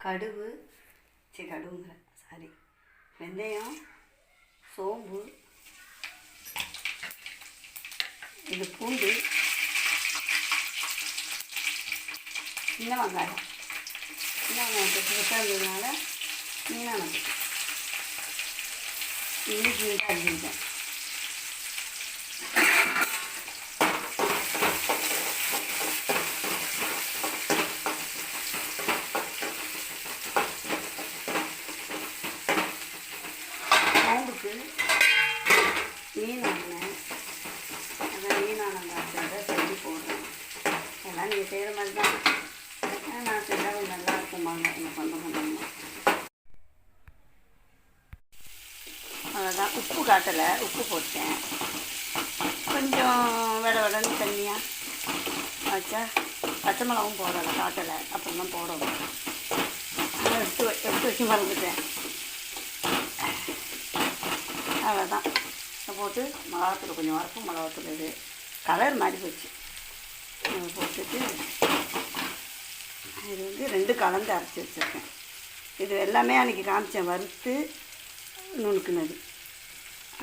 கடுகு கடுகுங்கிறேன் சாரி, வெந்தயம், சோம்பு, இது பூண்டு, சின்ன வெங்காயம் பெருசாக இருந்ததுனால மீனான இன்னைக்கு அரிஞ்சிருக்கேன். சோம்புக்கு மீனானேன், அதான் மீனானங்காய்ச்சதை செஞ்சு போடுறேன். எல்லாம் நீங்கள் செய்கிற மாதிரி தான் நான் செஞ்சால் கொஞ்சம் நல்லா இருக்குமாங்க என்ன பண்ணணும். அவ்வளோதான். உப்பு காட்டலை, உப்பு போட்டேன். கொஞ்சம் விடன்னு தண்ணியாக வச்சா பச்சை மிளகும் போடலை, காட்டலை, அப்புறம் தான் போடணும். எடுத்து வச்சு மறந்துட்டேன். அவ்வளோதான். போட்டு மிளகாத்தூள் கொஞ்சம் வறுக்கும் மிளகாத்தூள், இது கலர் மாதிரி போச்சு. போட்டுட்டு இது வந்து 2 கலந்து அரைச்சி வச்சுருக்கேன். இது எல்லாமே அன்றைக்கி காமிச்சேன், வறுத்து நுணுக்குனது.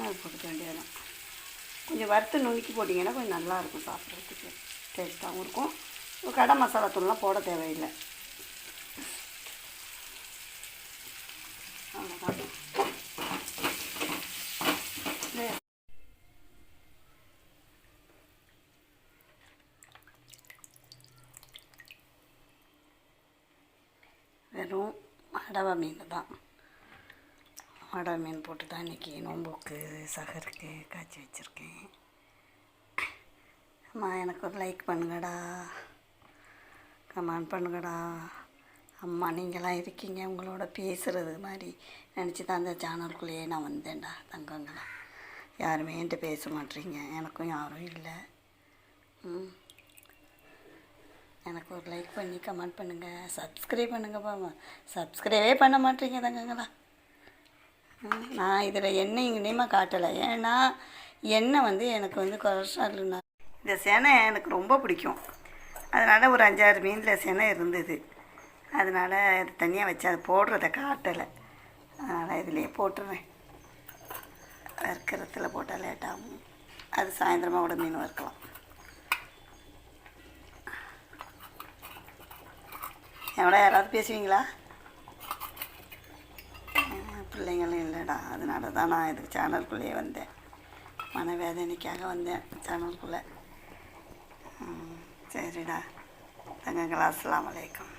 அது போட்டுக்க வேண்டியதான். கொஞ்சம் வறுத்து நுணுக்கி போட்டிங்கன்னா கொஞ்சம் நல்லாயிருக்கும், சாப்பிட்றதுக்கு டேஸ்ட்டாகவும் இருக்கும். கடை மசாலா தூள்லாம் போட தேவையில்லை. அவ்வளோதான். வெறும் அடவை மீன் தான். அடவை மீன் போட்டு தான் இன்றைக்கி நோம்புக்கு சகருக்கு காய்ச்சி வச்சுருக்கேன். அம்மா எனக்கு ஒரு லைக் பண்ணுங்கடா, கமெண்ட் பண்ணுங்கடா. அம்மா நீங்களாம் இருக்கீங்க, உங்களோட பேசுகிறது மாதிரி நினச்சி தான் அந்த சேனலுக்குள்ளேயே நான் வந்தேன்டா தங்கங்களா. யாருமே என்கிட்ட பேச மாட்டேறீங்க, எனக்கும் யாரும் இல்லை. எனக்கு ஒரு லைக் பண்ணி கமெண்ட் பண்ணுங்கள், சப்ஸ்கிரைப் பண்ணுங்கப்பா. சப்ஸ்கிரைபே பண்ண மாட்டேங்க தங்கங்களா. நான் இதில் எண்ணெய் இங்கேயுமா காட்டலை, ஏன்னா எண்ணெய் வந்து எனக்கு வந்து கொலஸ்ட்ரால்னா. இந்த செனை எனக்கு ரொம்ப பிடிக்கும், அதனால் ஒரு 5-6 மீனில் செனை இருந்தது. அதனால் அது தனியாக வச்சு அதை போடுறத காட்டலை. அதனால் இதிலே போட்டுருவேன். வறுக்கிறதுல போட்டால் லேட்டாகும், அது சாயந்தரமாக கூட மீன் வறுக்கலாம். எவ்வளோ யாராவது பேசுவீங்களா? பிள்ளைங்களும் இல்லைடா, அதனால தான் நான் இது சேனலுக்குள்ளேயே வந்தேன். மனவேதனைக்காக வந்தேன் சேனலுக்குள்ளே. சரிடா தங்கங்களா, அஸ்ஸலாமு அலைக்கும்.